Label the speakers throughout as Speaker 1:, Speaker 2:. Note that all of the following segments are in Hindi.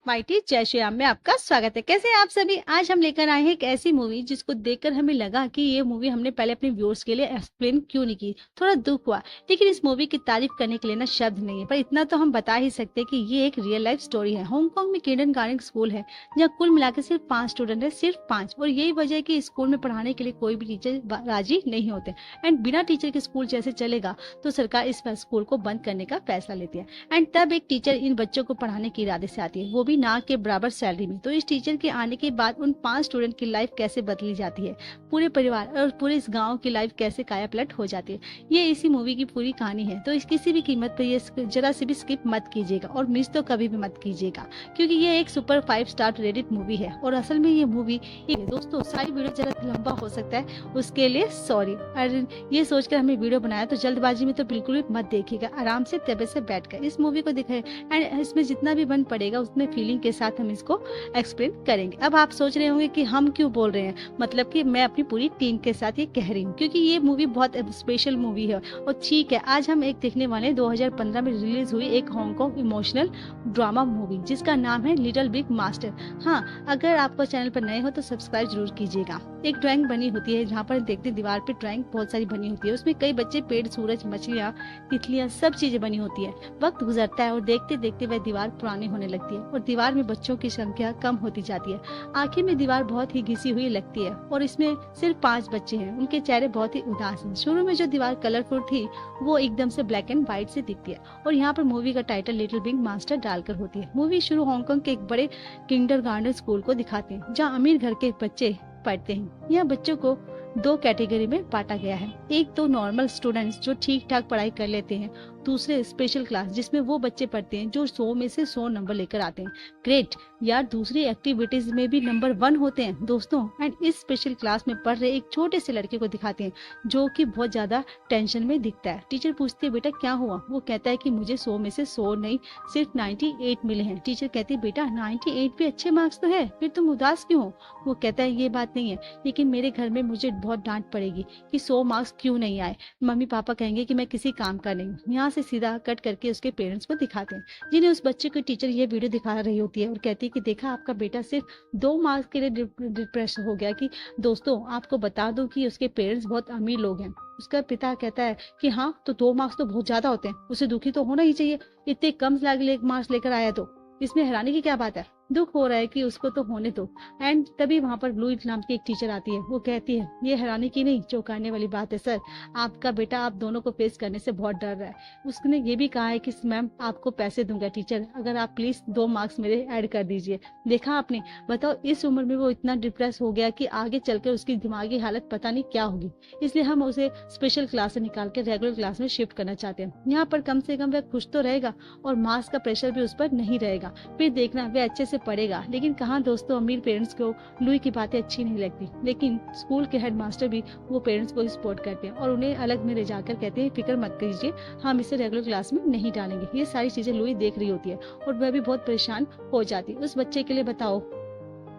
Speaker 1: माइटी जय श्री राम में आपका स्वागत है। कैसे हैं आप सभी? आज हम लेकर आए हैं एक ऐसी मूवी जिसको देखकर हमें लगा कि ये मूवी हमने पहले अपने व्यूअर्स के लिए एक्सप्लेन क्यों नहीं की। थोड़ा दुख हुआ, लेकिन इस मूवी की तारीफ करने के लिए ना शब्द नहीं है। पर इतना तो हम बता ही सकते हैं कि ये एक रियल लाइफ स्टोरी है। हांगकांग में किंडरगार्टन स्कूल है जहाँ कुल मिलाकर सिर्फ 5 स्टूडेंट है, सिर्फ 5। और यही वजह है कि स्कूल में पढ़ाने के लिए कोई भी टीचर राजी नहीं होते। एंड बिना टीचर के स्कूल जैसे चलेगा तो सरकार इस स्कूल को बंद करने का फैसला लेती है। एंड तब एक टीचर इन बच्चों को पढ़ाने के इरादे से आती है, वो भी ना के बराबर सैलरी में। तो इस टीचर के आने के बाद उन 5 स्टूडेंट की लाइफ कैसे बदली जाती है, पूरे परिवार और पूरे इस गांव की लाइफ कैसे काया पलट हो जाती है, ये इसी मूवी की पूरी कहानी है। तो इस किसी भी कीमत पर ये जरा से भी स्किप मत कीजिएगा और मिस तो कभी भी मत कीजिएगा, क्योंकि ये एक सुपर 5 स्टार रेटेड मूवी है। और असल में ये मूवी दोस्तों सारी वीडियो जरा लंबा हो सकता है, उसके लिए सॉरी। और ये सोचकर हमें वीडियो बनाया तो जल्दबाजी में तो बिल्कुल भी मत देखिएगा, आराम से तबे से बैठकर इस मूवी को दिखाए। एंड इसमें जितना भी बन पड़ेगा उतने फीलिंग के साथ हम इसको एक्सप्लेन करेंगे। अब आप सोच रहे होंगे कि हम क्यों बोल रहे हैं, मतलब कि मैं अपनी पूरी टीम के साथ ये कह रही हूँ, क्योंकि ये मूवी बहुत स्पेशल मूवी है। और ठीक है, आज हम एक देखने वाले 2015 में रिलीज हुई एक हांगकांग इमोशनल ड्रामा मूवी जिसका नाम है लिटिल बिग मास्टर। हाँ, अगर आपको चैनल पर नए हो तो सब्सक्राइब जरूर कीजिएगा। एक ड्राइंग बनी होती है जहाँ पर देखते दीवार पे ड्राइंग बहुत सारी बनी होती है, उसमें कई बच्चे, पेड़, सूरज, मछलियाँ, तितलियाँ, सब चीजें बनी होती है। वक्त गुजरता है और देखते देखते वह दीवार पुरानी होने लगती है और दीवार में बच्चों की संख्या कम होती जाती है। आखिर में दीवार बहुत ही घिसी हुई लगती है और इसमें सिर्फ 5 बच्चे हैं। उनके चेहरे बहुत ही उदास हैं। शुरू में जो दीवार कलरफुल थी वो एकदम से ब्लैक एंड व्हाइट से दिखती है और यहाँ पर मूवी का टाइटल लिटिल बिग मास्टर डालकर होती है। मूवी शुरू हांगकांग के एक बड़े किंडरगार्टन स्कूल को दिखाते हैं जहाँ अमीर घर के बच्चे पढ़ते हैं। यहाँ बच्चों को 2 कैटेगरी में बांटा गया है। एक तो नॉर्मल स्टूडेंट्स जो ठीक ठाक पढ़ाई कर लेते हैं, दूसरे स्पेशल क्लास जिसमें वो बच्चे पढ़ते हैं जो 100 में से 100 नंबर लेकर आते हैं। ग्रेट यार, दूसरी एक्टिविटीज में भी नंबर 1 होते हैं दोस्तों। एंड इस स्पेशल क्लास में पढ़ रहे एक छोटे से लड़के को दिखाते हैं जो कि बहुत ज्यादा टेंशन में दिखता है। टीचर पूछती है बेटा क्या हुआ? वो कहता है कि मुझे 100 में से 100 नहीं, सिर्फ 98 मिले हैं। टीचर कहती है बेटा 98 भी अच्छे मार्क्स तो है, फिर तुम उदास क्यों हो? वो कहता है ये बात नहीं है, लेकिन मेरे घर में मुझे बहुत डांट पड़ेगी कि 100 मार्क्स क्यों नहीं आए। मम्मी पापा कहेंगे कि मैं किसी काम का नहीं हूँ। यहाँ से सीधा कट करके उसके पेरेंट्स को दिखाते हैं, जिन्हें उस बच्चे को टीचर ये वीडियो दिखा रही होती है और कहती है कि देखा आपका बेटा सिर्फ 2 मार्क्स के लिए डिप्रेस हो गया। कि दोस्तों आपको बता दूं कि उसके पेरेंट्स बहुत अमीर लोग हैं। उसका पिता कहता है कि हाँ तो 2 मार्क्स तो बहुत ज्यादा होते हैं, उसे दुखी तो होना ही चाहिए, इतने कम मार्क्स लेकर आया तो इसमें हैरानी की क्या बात है? दुख हो रहा है कि उसको तो होने दो। एंड तभी वहां पर ब्लू नाम की एक टीचर आती है। वो कहती है ये हैरानी की नहीं, चौंकाने वाली बात है सर, आपका बेटा आप दोनों को फेस करने से बहुत डर रहा है। उसने ये भी कहा है कि मैम आपको पैसे दूंगा टीचर, अगर आप प्लीज 2 मार्क्स मेरे ऐड कर दीजिए। देखा आपने, बताओ इस उम्र में वो इतना डिप्रेस हो गया कि आगे चलकर उसकी दिमागी हालत पता नहीं क्या होगी। इसलिए हम उसे स्पेशल क्लास से निकाल के रेगुलर क्लास में शिफ्ट करना चाहते हैं। यहाँ पर कम से कम वह खुश तो रहेगा और मार्क्स का प्रेशर भी उस पर नहीं रहेगा। फिर देखना वह अच्छे से पढ़ेगा। लेकिन कहाँ दोस्तों, अमीर पेरेंट्स को लुई की बातें अच्छी नहीं लगती, लेकिन स्कूल के हेडमास्टर भी वो पेरेंट्स को सपोर्ट करते हैं और उन्हें अलग में ले जाकर कहते हैं फिक्र मत कीजिए, हम इसे रेगुलर क्लास में नहीं डालेंगे। ये सारी चीजें लुई देख रही होती है और वह भी बहुत परेशान हो जाती है। उस बच्चे के लिए बताओ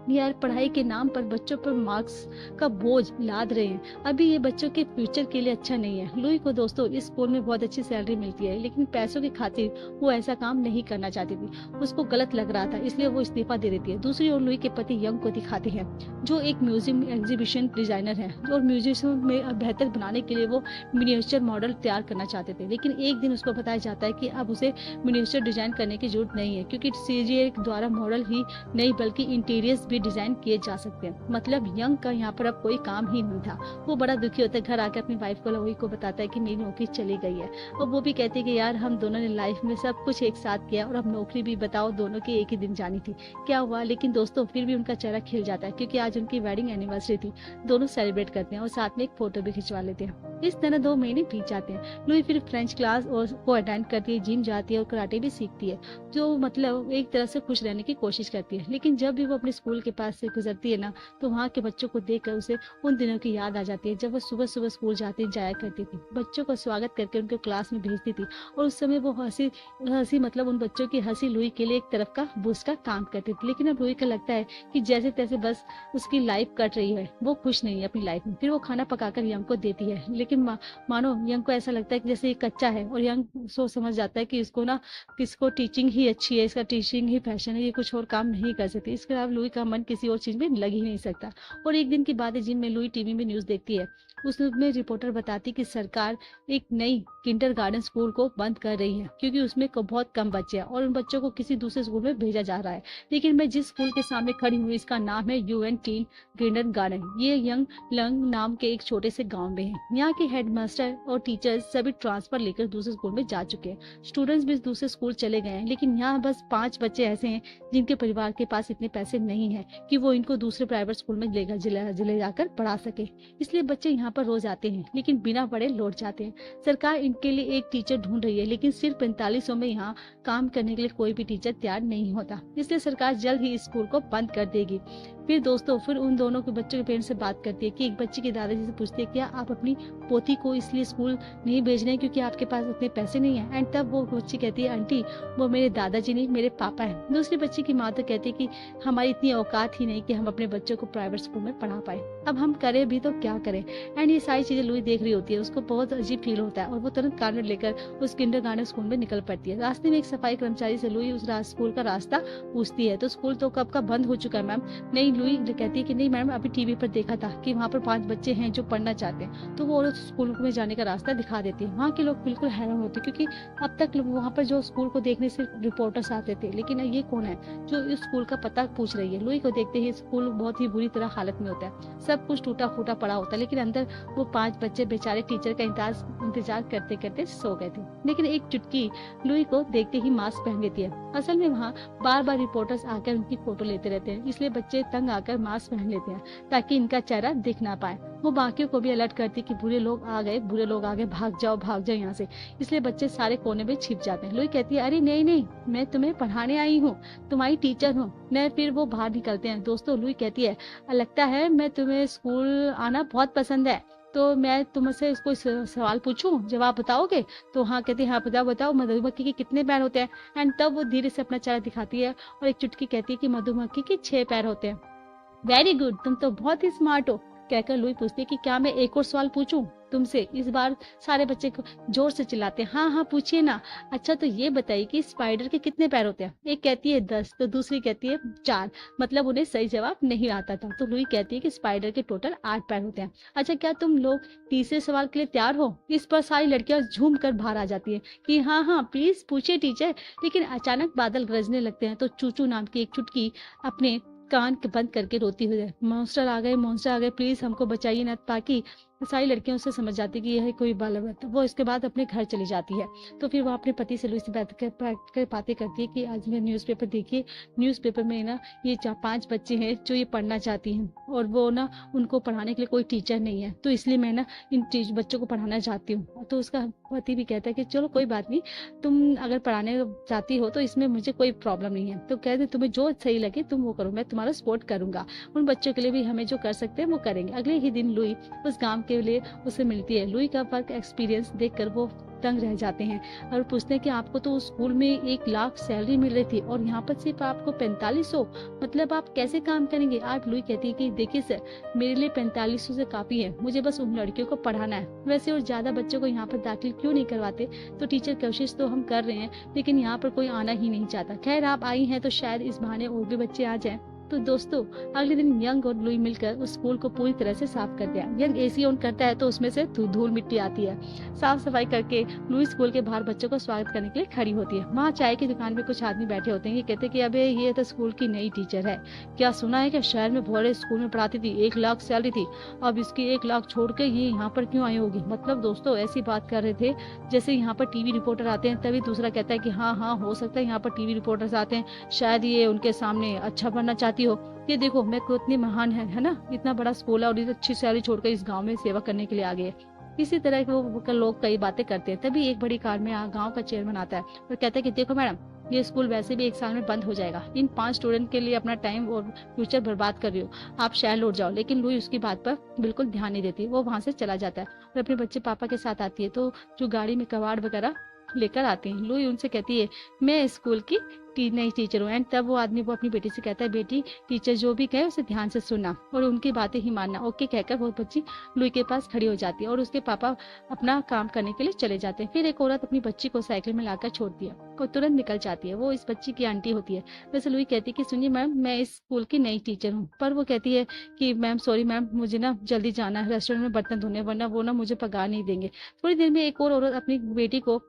Speaker 1: यार, पढ़ाई के नाम पर बच्चों पर मार्क्स का बोझ लाद रहे हैं। अभी ये बच्चों के फ्यूचर के लिए अच्छा नहीं है। लुई को दोस्तों इस स्कूल में बहुत अच्छी सैलरी मिलती है, लेकिन पैसों की खातिर वो ऐसा काम नहीं करना चाहती थी। उसको गलत लग रहा था, इसलिए वो इस्तीफा दे देती है। दूसरी ओर लुई के पति यंग को दिखाते हैं जो एक म्यूजियम एग्जीबिशन डिजाइनर है और म्यूजियम में बेहतर बनाने के लिए वो मिनिएचर मॉडल तैयार करना चाहते थे। लेकिन एक दिन उसको बताया जाता है कि अब उसे मिनिएचर डिजाइन करने की जरूरत नहीं है, क्योंकि सीजीए द्वारा मॉडल ही नहीं बल्कि इंटीरियर्स भी डिजाइन किए जा सकते हैं। मतलब यंग का यहाँ पर अब कोई काम ही नहीं था। वो बड़ा दुखी होता है, घर आकर अपनी वाइफ को लवी को बताता है कि मेरी नौकरी चली गई है। और वो भी कहती है कि यार हम दोनों ने लाइफ में सब कुछ एक साथ किया और अब नौकरी भी बताओ दोनों की एक ही दिन जानी थी, क्या हुआ? लेकिन दोस्तों फिर भी उनका चेहरा खिल जाता है, क्योंकि आज उनकी वेडिंग एनिवर्सरी थी। दोनों सेलिब्रेट करते हैं और साथ में एक फोटो भी खिंचवा लेते हैं। इस तरह 2 महीने बीत जाते हैं। लुई फिर फ्रेंच क्लास और को अटेंड करती है, जिम जाती है और कराटे भी सीखती है, जो मतलब एक तरह से खुश रहने की कोशिश करती है। लेकिन जब भी वो अपने स्कूल के पास से गुजरती है ना, तो वहाँ के बच्चों को देखकर उसे उन दिनों की याद आ जाती है, जब वो सुबह-सुबह स्कूल जाया करती थी। बच्चों का स्वागत करके उनको क्लास में भेजती थी और उस समय वो हँसी हँसी मतलब उन बच्चों की हँसी लुई के लिए एक तरफ का बूस्ट का काम करती थी। लेकिन अब लुई को लगता है कि जैसे-तैसे बस उसकी लाइफ कट रही है, वो खुश नहीं है अपनी लाइफ में। फिर वो खाना पकाकर यंग को देती है, लेकिन मानो यंग को ऐसा लगता है कि जैसे ये कच्चा है, और यंग सोच समझ जाता है कि इसको टीचिंग ही अच्छी है, इसका टीचिंग ही पैशन है, ये कुछ और काम नहीं कर सकती। इसके अलावा लुई का मन किसी और चीज में लग ही नहीं सकता। और एक दिन की बात है, जिम में लुई टीवी में न्यूज देखती है। उसमें रिपोर्टर बताती कि सरकार एक नई किंडरगार्टन स्कूल को बंद कर रही है, क्योंकि उसमें बहुत कम बच्चे हैं और उन बच्चों को किसी दूसरे स्कूल में भेजा जा रहा है। लेकिन मैं जिस स्कूल के सामने खड़ी हूँ, इसका नाम है यूएन टीन किंडरगार्टन। ये यंग लंग नाम के एक छोटे से गांव में है। यहाँ के हेडमास्टर और टीचर्स सभी ट्रांसफर लेकर दूसरे स्कूल में जा चुके हैं। स्टूडेंट्स भी दूसरे स्कूल चले गए हैं, लेकिन यहाँ बस 5 बच्चे ऐसे हैं जिनके परिवार के पास इतने पैसे नहीं है कि वो इनको दूसरे प्राइवेट स्कूल में ले जाकर पढ़ा सके। इसलिए बच्चे यहाँ पर रोज आते हैं, लेकिन बिना पढ़े लौट जाते हैं। सरकार इनके लिए एक टीचर ढूंढ रही है, लेकिन सिर्फ 4500 में यहाँ काम करने के लिए कोई भी टीचर तैयार नहीं होता। इसलिए सरकार जल्द ही इस स्कूल को बंद कर देगी। फिर उन दोनों के बच्चों के पेरेंट्स से बात करती है कि एक बच्चे के दादाजी से पूछती है, क्या आप अपनी पोती को इसलिए स्कूल नहीं भेज रहे हैं क्योंकि आपके पास उतने पैसे नहीं है? एंड तब वो बच्ची कहती है, आंटी वो मेरे दादाजी नहीं, मेरे पापा है। दूसरी बच्ची की माँ तो कहती है कि हमारी इतनी औकात ही नहीं कि हम अपने बच्चों को प्राइवेट स्कूल में पढ़ा पाए, अब हम करें भी तो क्या करें। एंड ये सारी चीजें लुई देख रही होती है, उसको बहुत अजीब फील होता है और वो तुरंत कार में लेकर उस किंडरगार्टन स्कूल में निकल पड़ती है। रास्ते में एक सफाई कर्मचारी से लुई उस स्कूल का रास्ता पूछती है, तो स्कूल तो कब का बंद हो चुका है मैम। नहीं, लुई कहती है कि नहीं मैडम, अभी टीवी पर देखा था कि वहाँ पर 5 बच्चे हैं जो पढ़ना चाहते हैं, तो वो उस स्कूल में जाने का रास्ता दिखा देती है। वहाँ के लोग बिल्कुल हैरान होते, क्योंकि अब तक वहाँ पर जो स्कूल को देखने सिर्फ रिपोर्टर्स आते थे, लेकिन ये कौन है जो इस स्कूल का पता पूछ रही है। लुई को देखते ही स्कूल बहुत ही बुरी तरह हालत में होता है, सब कुछ टूटा फूटा पड़ा होता है, लेकिन अंदर वो 5 बच्चे बेचारे टीचर का इंतजार करते करते सो गए थे। लेकिन एक चुटकी लुई को देखते ही मास्क पहन लेती है। असल में वहाँ बार बार रिपोर्टर्स आकर उनकी फोटो लेते रहते हैं, इसलिए बच्चे तंग आकर मास्क पहन लेते हैं ताकि इनका चेहरा दिख ना पाए। वो बाकियों को भी अलर्ट करती कि बुरे लोग आ गए, भाग जाओ यहाँ से। इसलिए बच्चे सारे कोने में छिप जाते हैं। लुई कहती है, अरे नहीं, मैं तुम्हें पढ़ाने आई हूँ, तुम्हारी टीचर हूँ मैं। फिर वो बाहर निकलते हैं। दोस्तों, लुई कहती है, लगता है मैं तुम्हें स्कूल आना बहुत पसंद है, तो मैं तुमसे कोई सवाल पूछूं, जवाब बताओगे? तो हाँ कहती है, हाँ बताओ मधुमक्खी के कितने पैर होते हैं? एंड तब वो धीरे से अपना चेहरा दिखाती है और एक चुटकी कहती है कि मधुमक्खी के 6 पैर होते हैं। वेरी गुड, तुम तो बहुत ही स्मार्ट हो, कहकर लुई पूछती है कि क्या मैं एक और सवाल पूछूं तुमसे? इस बार सारे बच्चे जोर से चिल्लाते हैं, हाँ पूछिए ना। अच्छा, तो ये बताइए कि स्पाइडर के कितने पैर होते हैं? एक कहती है 10, तो दूसरी कहती है 4। मतलब उन्हें सही जवाब नहीं आता था। तो लुई कहती है कि स्पाइडर के टोटल 8 पैर होते हैं। अच्छा, क्या तुम लोग तीसरे सवाल के लिए तैयार हो? इस पर सारी लड़कियां झूम कर बाहर आ जाती है कि हाँ प्लीज पूछिए टीचर। लेकिन अचानक बादल गरजने लगते हैं, तो चूचू नाम की एक चुटकी अपने कान बंद करके रोती हुई है, मॉन्स्टर आ गए, प्लीज हमको बचाइए ना। ताकि सारी लड़कियों से समझ जाती कि यह कोई बालक है। वो इसके बाद अपने घर चली जाती है। तो फिर वो अपने पति से लुई से बातें करती है कि आज मैं न्यूज़पेपर देखिए, न्यूज़पेपर में ना ये 5 बच्चे हैं जो ये पढ़ना चाहती हैं, और वो ना उनको पढ़ाने के लिए कोई टीचर नहीं है, तो इसलिए मैं ना इन बच्चों को पढ़ाना चाहती हूँ। तो उसका पति भी कहता है कि चलो कोई बात नहीं, तुम अगर पढ़ाने चाहती हो तो इसमें मुझे कोई प्रॉब्लम नहीं है। तो कहते तुम्हें जो सही लगे तुम वो करो, मैं तुम्हारा सपोर्ट करूंगा। उन बच्चों के लिए भी हमें जो कर सकते हैं वो करेंगे। अगले ही दिन लुई उस गांव के लिए उसे मिलती है। लुई का वर्क एक्सपीरियंस देखकर वो दंग रह जाते हैं और पूछते हैं कि आपको तो उस स्कूल में 1 लाख सैलरी मिल रही थी और यहाँ पर सिर्फ आपको 4500, मतलब आप कैसे काम करेंगे? आप लुई कहती है कि देखिए सर, मेरे लिए 4500 से काफी है, मुझे बस उन लड़कियों को पढ़ाना है। वैसे और ज्यादा बच्चों को यहाँ पर दाखिल क्यों नहीं करवाते? तो टीचर, कोशिश तो हम कर रहे हैं, लेकिन यहाँ पर कोई आना ही नहीं चाहता। खैर, आप आई हैं तो शायद इस बहाने और भी बच्चे आ जाएं। तो दोस्तों, अगले दिन यंग और लुई मिलकर उस स्कूल को पूरी तरह से साफ कर दिया। यंग एसी ऑन करता है तो उसमें से धूल मिट्टी आती है। साफ सफाई करके लुई स्कूल के बाहर बच्चों को स्वागत करने के लिए खड़ी होती है। वहाँ चाय की दुकान में कुछ आदमी बैठे होते हैं। ये कहते हैं कि अबे ये तो स्कूल की नई टीचर है, क्या सुना है कि शहर में बड़े स्कूल में पढ़ाती थी, 1 लाख सैलरी थी, अब इसकी 1 लाख छोड़ के ये यहाँ पर क्यों आई होगी? मतलब दोस्तों, ऐसी बात कर रहे थे जैसे यहाँ पर टीवी रिपोर्टर आते हैं। तभी दूसरा कहता है कि हाँ हो सकता है यहाँ पर टीवी रिपोर्टर्स आते हैं, शायद ये उनके सामने अच्छा बनना चाहती हो। ये देखो मैं कितनी महान है ना, इतना बड़ा स्कूल है और इतनी अच्छी सैलरी छोड़कर इस गांव में सेवा करने के लिए आ गए। इसी तरह के वो लोग कई बातें करते हैं। तभी एक बड़ी कार में गांव का चेयरमैन आता है और कहता है कि देखो मैडम, ये स्कूल वैसे भी 1 साल में बंद हो जाएगा। इन 5 स्टूडेंट के लिए अपना टाइम और फ्यूचर बर्बाद कर रही हो। आप शहर लौट जाओ। लेकिन लुई उसकी बात पर बिल्कुल ध्यान नहीं देती। वो वहां से चला जाता है और अपने बच्चे पापा के साथ आती है। तो जो गाड़ी में कबाड़ वगैरह लेकर आते हैं, लुई उनसे कहती है मैं स्कूल की नई टीचर हूँ। एंड तब वो आदमी वो अपनी बेटी से कहता है बेटी, टीचर जो भी कहे उसे ध्यान से सुनना और उनकी बातें ही मानना। ओके कहकर वो बच्ची लुई के पास खड़ी हो जाती है और उसके पापा अपना काम करने के लिए चले जाते हैं। फिर एक औरत अपनी बच्ची को साइकिल में लाकर छोड़ती है और तुरंत निकल जाती है। वो इस बच्ची की आंटी होती है। वैसे लुई कहती है कि सुनिए मैम, मैं इस स्कूल की नई टीचर हूँ। पर वो कहती है कि मैम सॉरी मैम, मुझे ना जल्दी जाना है रेस्टोरेंट में बर्तन धोने, वरना वो ना मुझे पगार नहीं देंगे। थोड़ी देर में एक और औरत अपनी बेटी को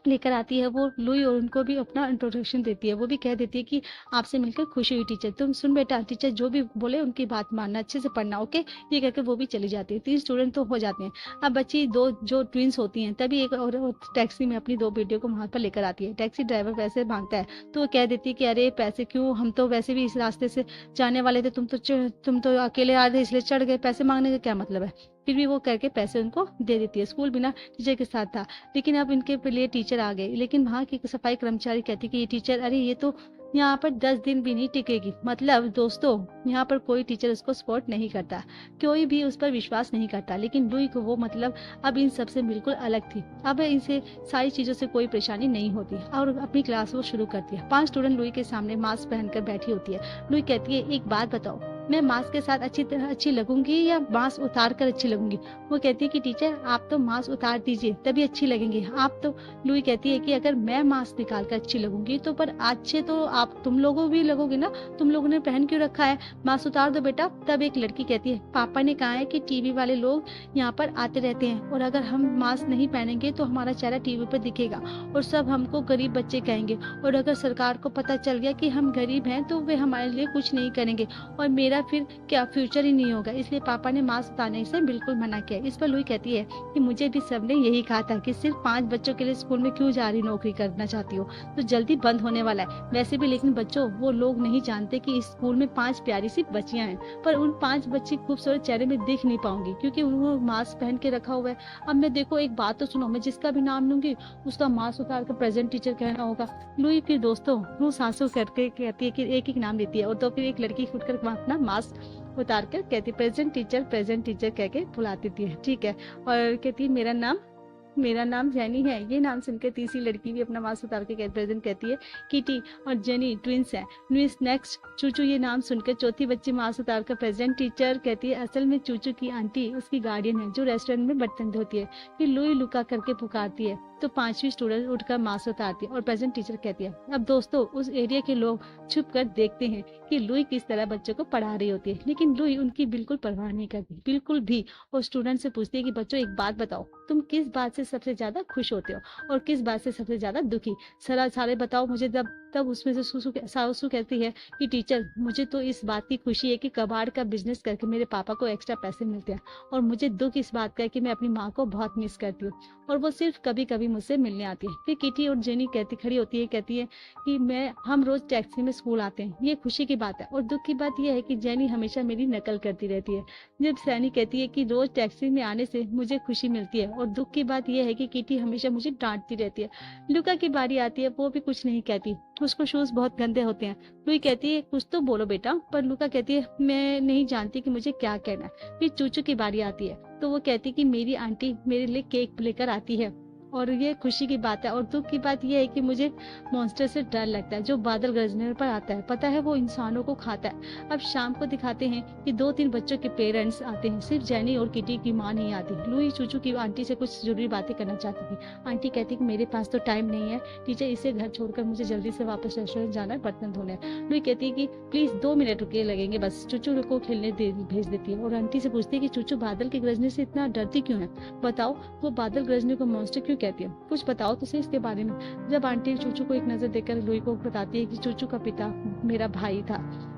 Speaker 1: लेकर आती है। वो लुई और उनको भी अपना इंट्रोडक्शन देती है। वो भी कह देती है कि आपसे मिलकर खुशी हुई टीचर। तुम सुन बेटा, टीचर जो भी बोले उनकी बात मानना, अच्छे से पढ़ना, ओके। ये कहकर वो भी चली जाती है। 3 स्टूडेंट तो हो जाते हैं। अब बच्ची 2 जो ट्विंस होती हैं, तभी एक और टैक्सी में अपनी 2 बेटियों को वहां पर लेकर आती है। टैक्सी ड्राइवर पैसे मांगता है तो वो कह देती है कि अरे पैसे क्यों, हम तो वैसे भी इस रास्ते से जाने वाले थे, तुम तो अकेले आ रहे इसलिए चढ़ गए, पैसे मांगने का क्या मतलब है। फिर भी वो करके पैसे उनको दे देती है। स्कूल बिना टीचर के साथ था, लेकिन अब इनके लिए टीचर आ गए। लेकिन वहाँ की सफाई कर्मचारी कहती कि ये टीचर, अरे ये तो यहाँ पर 10 दिन भी नहीं टिकेगी। मतलब दोस्तों, यहाँ पर कोई टीचर उसको सपोर्ट नहीं करता, कोई भी उस पर विश्वास नहीं करता। लेकिन लुई को वो मतलब अब इन सबसे बिल्कुल अलग थी। अब इनसे सारी चीजों से कोई परेशानी नहीं होती और अपनी क्लास वो शुरू करती है। 5 स्टूडेंट लुई के सामने मास्क पहनकर बैठी होती है। लुई कहती है एक बात बताओ, मैं मास्क के साथ अच्छी लगूंगी या मास्क उतार कर अच्छी लगूंगी। वो कहती है कि टीचर आप तो मास्क उतार दीजिए तभी अच्छी लगेंगी आप तो। लुई कहती है कि अगर मैं मास्क निकाल कर अच्छी लगूंगी तो पर अच्छे तो आप तुम लोगों भी लगोगे ना, तुम लोगों ने पहन क्यों रखा है, मास्क उतार दो बेटा। तब एक लड़की कहती है पापा ने कहा है कि टीवी वाले लोग यहाँ पर आते रहते हैं और अगर हम मास्क नहीं पहनेंगे तो हमारा चेहरा टीवी पर दिखेगा और सब हमको गरीब बच्चे कहेंगे और अगर सरकार को पता चल गया कि हम गरीब हैं तो वे हमारे लिए कुछ नहीं करेंगे और मेरा फिर क्या फ्यूचर ही नहीं होगा। इसलिए पापा ने मास्क उतारने से बिल्कुल मना किया। इस पर लुई कहती है कि मुझे भी सबने यही कहा था कि सिर्फ 5 बच्चों के लिए स्कूल में क्यों जा रही नौकरी करना चाहती हो, तो जल्दी बंद होने वाला है। वैसे भी लेकिन बच्चों, वो लोग नहीं जानते कि इस स्कूल में 5 प्यारी सी बच्चियां हैं, पर उन 5 बच्ची खूबसूरत चेहरे में दिख नहीं पाऊंगी क्योंकि वो मास्क पहन के रखा हुआ है। अब मैं देखो एक बात तो सुनो, मैं जिसका भी नाम लूंगी उसका मास्क उतार कर प्रेजेंट टीचर कहना होगा। लुई फिर दोस्तों वो सांसों करके कहती है कि एक एक नाम लेती है और तो फिर एक लड़की उठकर अपना मास्क उतार कर कहती प्रेजेंट टीचर कह के बुलाती थी, ठीक है। और कहती मेरा नाम जेनी है। ये नाम सुनकर तीसरी लड़की भी अपना मास्क उतार के प्रेजेंट कहती है। किटी और जेनी ट्विंस है। Louis next. चूचू ये नाम सुनकर चौथी बच्ची मास्क उतार कर प्रेजेंट टीचर कहती है। असल में चूचू की आंटी उसकी गार्डियन है जो रेस्टोरेंट में बर्तन धोती है। फिर लुई लुका करके पुकारती है तो 5वीं स्टूडेंट उठकर मास्क उतारती है और प्रेजेंट टीचर कहती है। अब दोस्तों उस एरिया के लोग छुप कर देखते हैं कि लुई किस तरह बच्चों को पढ़ा रही होती है, लेकिन लुई उनकी बिल्कुल परवाह नहीं करती, बिल्कुल भी। और स्टूडेंट से पूछती है कि बच्चों एक बात बताओ, तुम किस बात से सबसे ज्यादा खुश होते हो और किस बात से सबसे ज्यादा दुखी, सारे बताओ मुझे। तब उसमें से सासू कहती है कि टीचर मुझे तो इस बात की खुशी है कि कबाड़ का बिजनेस करके मेरे पापा को एक्स्ट्रा पैसे मिलते हैं और मुझे दुख इस बात का है कि मैं अपनी माँ को बहुत मिस करती हूँ और वो सिर्फ कभी कभी मुझसे मिलने आती है। फिर किटी और जेनी खड़ी होती है, कहती है कि हम रोज टैक्सी में स्कूल आते हैं, ये खुशी की बात है। और दुख की बात यह है कि जेनी हमेशा मेरी नकल करती रहती है। जब सैनी कहती है कि रोज टैक्सी में आने से मुझे खुशी मिलती है। और दुख की बात यह है कि किटी हमेशा मुझे डांटती रहती है। लुका की बारी आती है, वो भी कुछ नहीं कहती, उसको शूज बहुत गंदे होते हैं। लुई कहती है कुछ तो बोलो बेटा, पर लुका कहती है मैं नहीं जानती कि मुझे क्या कहना है। फिर चूचू की बारी आती है तो वो कहती है कि मेरी आंटी मेरे लिए केक लेकर आती है और ये खुशी की बात है। और दुख की बात यह है कि मुझे मॉन्स्टर से डर लगता है जो बादल गरजने पर आता है, पता है वो इंसानों को खाता है। अब शाम को दिखाते हैं कि 2-3 बच्चों के पेरेंट्स आते हैं, सिर्फ जेनी और किटी की माँ नहीं आती। लुई चूचू की आंटी से कुछ जरूरी बातें करना चाहती थी। आंटी कहती कि मेरे पास तो टाइम नहीं है टीचर, इसे घर छोड़कर मुझे जल्दी से वापस रेस्टोरेंट जाना है, बर्तन धोने। लुई कहती है कि प्लीज 2 मिनट रुके लगेंगे बस। चूचू को खेलने भेज देती है और आंटी से पूछती है कि चूचू बादल के गरजने से इतना डरती क्यों है, बताओ वो बादल गरजने को मॉन्स्टर क्यों कहती है, कुछ बताओ तो सही इसके बारे में। जब आंटी चूचू को एक नजर देकर लुई को बताती है कि चूचू का पिता मेरा भाई था,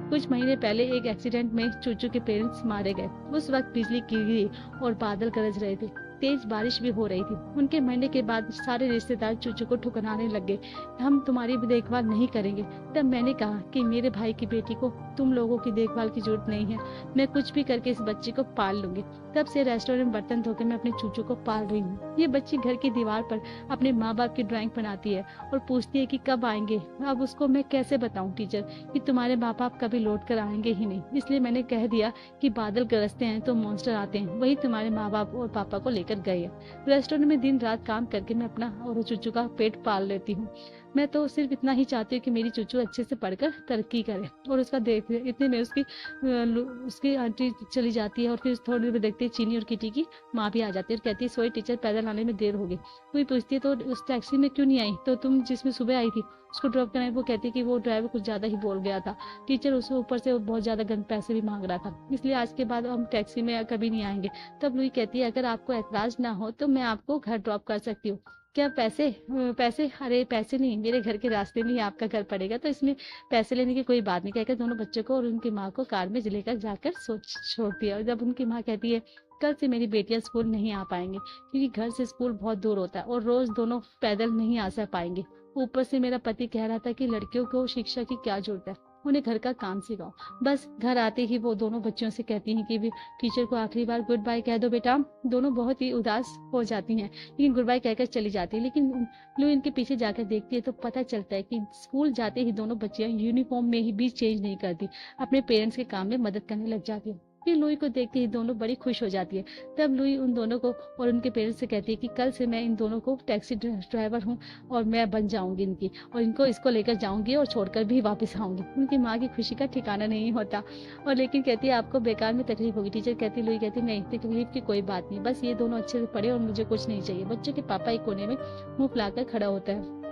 Speaker 1: कुछ महीने पहले एक एक्सीडेंट में चूचू के पेरेंट्स मारे गए। उस वक्त बिजली गिरी और बादल गरज रहे थे, तेज बारिश भी हो रही थी। उनके मरने के बाद सारे रिश्तेदार चूचू को ठुकराने लग गए, हम तुम्हारी भी देखभाल नहीं करेंगे। तब मैंने कहा कि मेरे भाई की बेटी को तुम लोगों की देखभाल की जरूरत नहीं है, मैं कुछ भी करके इस बच्ची को पाल लूंगी। तब से रेस्टोरेंट में बर्तन धोकर मैं अपने चूचू को पाल रही हूँ। ये बच्ची घर की दीवार पर अपने माँ बाप की ड्राइंग बनाती है और पूछती है कि कब आएंगे। अब उसको मैं कैसे बताऊं टीचर कि तुम्हारे माँ बाप कभी लौट कर आएंगे ही नहीं, इसलिए मैंने कह दिया कि बादल गरजते हैं तो मॉन्स्टर आते हैं, वही तुम्हारे माँ बाप और पापा को लेकर गए हैं। रेस्टोरेंट में दिन रात काम करके मैं अपना और चूचू का पेट पाल लेती हूँ। मैं तो सिर्फ इतना ही चाहती हूँ कि मेरी चूचू अच्छे से पढ़कर तरक्की करे और उसका देख। इतने में उसकी आंटी चली जाती है और फिर थोड़ी देर देखते ही चीनी और किटी की माँ भी आ जाती है और कहती है सॉरी टीचर, पैदल आने में देर हो गई। कोई पूछती है तो उस टैक्सी में क्यों नहीं आई, तो तुम जिसमें सुबह आई थी उसको ड्रॉप कराने। वो कहती है कि वो ड्राइवर कुछ ज्यादा ही बोल गया था टीचर, उससे ऊपर से बहुत ज्यादा गंद पैसे भी मांग रहा था, इसलिए आज के बाद हम टैक्सी में कभी नहीं आएंगे। तब लुई कहती है अगर आपको एतराज ना हो तो मैं आपको घर ड्रॉप कर सकती हूँ। क्या पैसे? पैसे? अरे पैसे नहीं, मेरे घर के रास्ते में ही आपका घर पड़ेगा, तो इसमें पैसे लेने की कोई बात नहीं, कहकर दोनों बच्चों को और उनकी माँ को कार में लेकर जाकर छोड़ती है। और जब उनकी माँ कहती है कल से मेरी बेटियां स्कूल नहीं आ पाएंगे क्योंकि घर से स्कूल बहुत दूर होता है और रोज दोनों पैदल नहीं आ पाएंगे, ऊपर से मेरा पति कह रहा था कि लड़कियों को शिक्षा की क्या जरूरत है, उन्हें घर का काम सिखाओ। बस घर आते ही वो दोनों बच्चियों से कहती हैं कि टीचर को आखिरी बार गुड बाय कह दो बेटा। दोनों बहुत ही उदास हो जाती हैं लेकिन गुड बाय कहकर चली जाती है। लेकिन लू इनके पीछे जाकर देखती है तो पता चलता है कि स्कूल जाते ही दोनों बच्चियां यूनिफॉर्म में ही भी चेंज नहीं करती, अपने पेरेंट्स के काम में मदद करने लग जाती है। फिर लुई को देखते ही दोनों बड़ी खुश हो जाती है। तब लुई उन दोनों को और उनके पेरेंट्स से कहती है कि कल से मैं इन दोनों को टैक्सी ड्राइवर हूँ और मैं बन जाऊंगी इनकी, और इसको लेकर जाऊंगी और छोड़कर भी वापस आऊंगी। उनकी माँ की खुशी का ठिकाना नहीं होता और लेकिन कहती है आपको बेकार में तकलीफ होगी। टीचर कहती लुई कहती नहीं, तकलीफ की कोई बात नहीं, बस ये दोनों अच्छे से पढ़े और मुझे कुछ नहीं चाहिए। बच्चों के पापा एक कोने में मुंह फुलाकर खड़ा होता है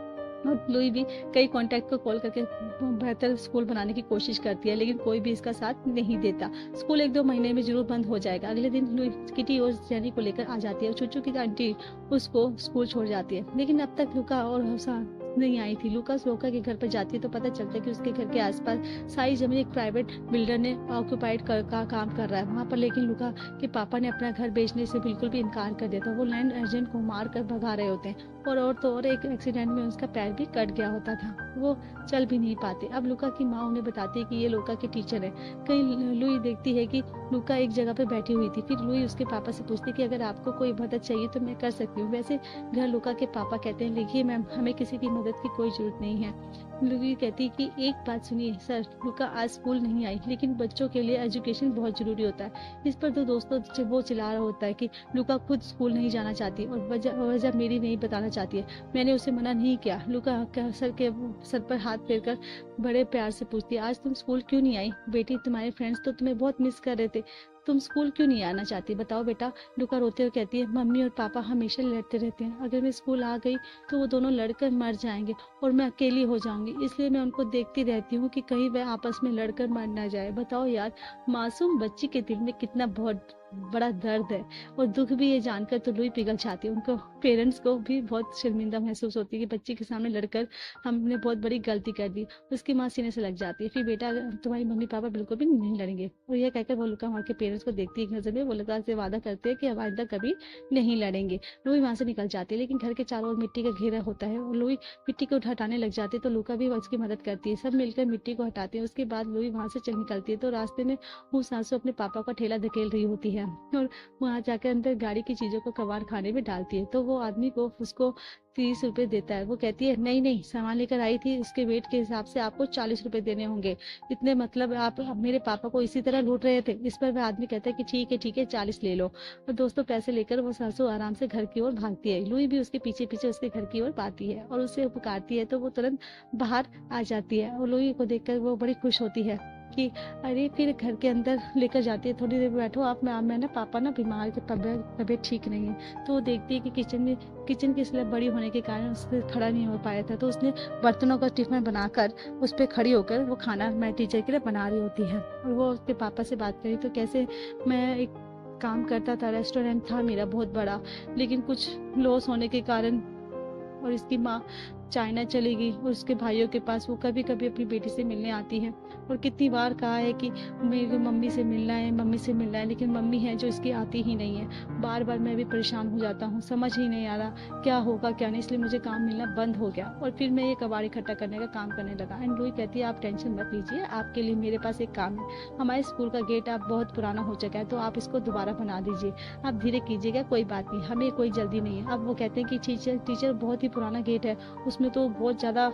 Speaker 1: और लुई भी कई कॉन्टैक्ट को कॉल करके बेहतर स्कूल बनाने की कोशिश करती है लेकिन कोई भी इसका साथ नहीं देता। स्कूल 1-2 महीने में जरूर बंद हो जाएगा। अगले दिन लुई किटी और जेनी को लेकर आ जाती है और चूचू की आंटी उसको स्कूल छोड़ जाती है। लेकिन अब तक लुका और हफ्सा नहीं आई थी। लुकास लोका के घर पर जाती है तो पता चलता है कि उसके घर के आसपास सारी जमीन एक प्राइवेट बिल्डर ने ऑक्यूपाइड का काम कर रहा है वहां पर। लेकिन लुका के पापा ने अपना घर बेचने से बिल्कुल भी इनकार कर दिया था। वो लैंड एजेंट को मार कर भगा रहे होते हैं और तो और एक एक्सीडेंट में उसका पैर भी कट गया होता था, वो चल भी नहीं पाते। अब लुका की माँ उन्हें बताती है कि ये लुका के टीचर है। कहीं लुई देखती है कि लुका एक जगह पे बैठी हुई थी। फिर लुई उसके पापा से पूछती है कि अगर आपको कोई मदद चाहिए तो मैं कर सकती हूँ। वैसे घर लुका के पापा कहते हैं देखिए मैम, हमें किसी की मदद की कोई जरूरत नहीं है। लुई कहती है कि एक बात सुनिए सर, लुका आज स्कूल नहीं आई लेकिन बच्चों के लिए एजुकेशन बहुत जरूरी होता है। इस पर तो दोस्तों वो चिल्ला रहा होता है कि लुका खुद स्कूल नहीं जाना चाहती और वजह मेरी नहीं बताना चाहती है, मैंने उसे मना नहीं किया। लुका सर पर हाथ फेरकर बड़े प्यार से पूछती है आज तुम स्कूल क्यों नहीं आई? बेटी तुम्हारे फ्रेंड्स तो तुम्हें बहुत मिस कर रहे थे, तुम स्कूल क्यों नहीं आना चाहती, बताओ बेटा। लुका रोते हुए कहती है मम्मी और पापा हमेशा लड़ते रहते हैं, अगर मैं स्कूल आ गई तो वो दोनों लड़कर मर जाएंगे और मैं अकेली हो जाऊंगी, इसलिए मैं उनको देखती रहती हूँ कि कहीं वह आपस में लड़कर मर ना जाए। बताओ यार, मासूम बच्ची के दिल में कितना बहुत बड़ा दर्द है और दुख भी ये जानकर तो लुई पिघल जाती है। उनको पेरेंट्स को भी बहुत शर्मिंदा महसूस होती है कि बच्ची के सामने लड़कर हमने बहुत बड़ी गलती कर दी। उसकी माँ सीने से लग जाती है, फिर बेटा तुम्हारी मम्मी पापा बिल्कुल भी नहीं लड़ेंगे। और यह कहकर वो लुका वहाँ के पेरेंट्स को देखती है नजर में, वो लुका से वादा करते हैं कि अब आइंदा कभी नहीं लड़ेंगे। लुई वहां से निकल जाती है लेकिन घर के चारों ओर मिट्टी का घेरा होता है और लुई मिट्टी को हटाने लग जाती है तो लुका भी उसकी मदद करती है। सब मिलकर मिट्टी को हटाते हैं। उसके बाद लुई वहां से चल निकलती है तो रास्ते में वो सासू अपने पापा का ठेला धकेल रही होती है और वहां जाकर अंदर गाड़ी की चीजों को कबाड़ खाने में डालती है तो वो आदमी को उसको 30 रुपए देता है। वो कहती है नहीं नहीं, सामान लेकर आई थी, उसके वेट के हिसाब से आपको 40 रुपए देने होंगे, इतने मतलब आप मेरे पापा को इसी तरह लूट रहे थे। इस पर वह आदमी कहता है कि ठीक है 40 ले लो। और दोस्तों पैसे लेकर वो सासू आराम से घर की ओर भागती है। लुई भी उसके पीछे पीछे उसके घर की ओर पाती है और उसे पुकारती है तो वो तुरंत बाहर आ जाती है और लुई को देखकर वो बड़ी खुश होती है कि अरे, फिर घर के अंदर लेकर जाती है। थोड़ी देर बैठो आप, मैं ना पापा ना बीमार के तबीयत ठीक नहीं है। तो वो देखती है कि किचन की स्लैब बड़ी होने के कारण उससे खड़ा नहीं हो पाया था तो उसने बर्तनों का टिफिन बनाकर उस पर खड़ी होकर वो खाना मैं टीचर के लिए बना रही होती है। और वो उसके पापा से बात करी तो कैसे मैं एक काम करता था, रेस्टोरेंट था मेरा बहुत बड़ा, लेकिन कुछ लॉस होने के कारण और इसकी माँ चाइना चली गई और उसके भाइयों के पास वो कभी कभी अपनी बेटी से मिलने आती है। और कितनी बार कहा है कि मेरे मम्मी से मिलना है, मम्मी से मिलना है, लेकिन मम्मी है जो इसकी आती ही नहीं है। बार बार मैं भी परेशान हो जाता हूँ, समझ ही नहीं आ रहा क्या होगा क्या नहीं, इसलिए मुझे काम मिलना बंद हो गया और फिर मैं ये कबाड़ इकट्ठा करने का काम करने लगा। एंड लुई कहती है आप टेंशन मत लीजिए, आपके लिए मेरे पास एक काम है। हमारे स्कूल का गेट अब बहुत पुराना हो चुका है, तो आप इसको दोबारा बना दीजिए, आप धीरे कीजिएगा, कोई बात नहीं, हमें कोई जल्दी नहीं है। अब वो कहते हैं कि टीचर टीचर बहुत ही पुराना गेट है, उसमें तो बहुत ज़्यादा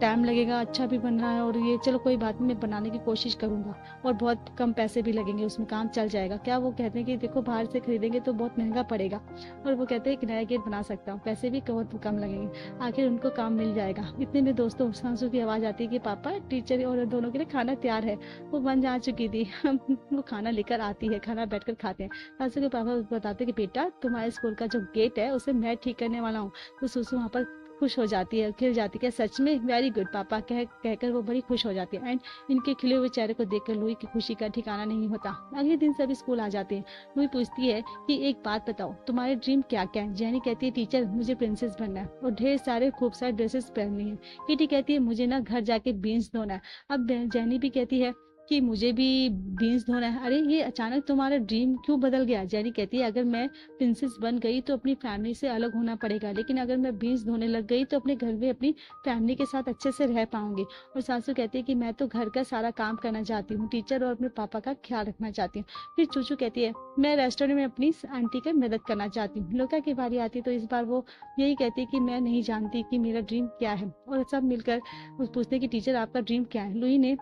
Speaker 1: टाइम लगेगा, अच्छा भी बन रहा है और ये चलो कोई बात नहीं, मैं बनाने की कोशिश करूंगा और बहुत कम पैसे भी लगेंगे, उसमें काम चल जाएगा। क्या वो कहते हैं कि देखो बाहर से खरीदेंगे तो बहुत महंगा पड़ेगा और वो कहते हैं एक नया गेट बना सकता हूँ, पैसे भी बहुत कम लगेंगे। आखिर उनको काम मिल जाएगा। इतने में दोस्तों सांसू की आवाज आती है कि पापा टीचर और दोनों के लिए खाना तैयार है। वो बन जा चुकी थी वो खाना लेकर आती है, खाना बैठकर खाते हैं। सांसू के पापा बताते हैं कि बेटा तुम्हारे स्कूल का जो गेट है उसे मैं ठीक करने वाला हूँ। तो सुसु वहाँ पर खुश हो जाती है, खिल जाती है, सच में वेरी गुड पापा कहकर वो बड़ी खुश हो जाती है। एंड इनके खिले हुए चेहरे को देखकर लुई की खुशी का ठिकाना नहीं होता। अगले दिन सभी स्कूल आ जाते हैं। लुई पूछती है कि एक बात बताओ तुम्हारे ड्रीम क्या क्या है। जेनी कहती है टीचर मुझे प्रिंसेस बनना है और ढेर सारे खूबसूरत ड्रेसेस पहननी है। किटी कहती है मुझे ना घर जाके बीन्स धोना है। अब जेनी भी कहती है कि मुझे भी बीन्स धोना है। अरे ये अचानक तुम्हारा ड्रीम क्यों बदल गया। जेनी कहती है अगर मैं प्रिंसेस बन गई तो अपनी फैमिली से अलग होना पड़ेगा, लेकिन अगर मैं बीन्स धोने लग गई तो अपने घर में अपनी फैमिली के साथ अच्छे से रह पाऊंगी। और सासू कहती है कि मैं तो घर का सारा काम करना चाहती हूँ टीचर और अपने पापा का ख्याल रखना चाहती हूँ। फिर चूचू कहती है मैं रेस्टोरेंट में अपनी आंटी की मदद करना चाहती हूँ। लोका की बारी आती है तो इस बार वो यही कहती है कि मैं नहीं जानती कि मेरा ड्रीम क्या है। और सब मिलकर पूछते हैं कि टीचर आपका ड्रीम क्या है। लुई ने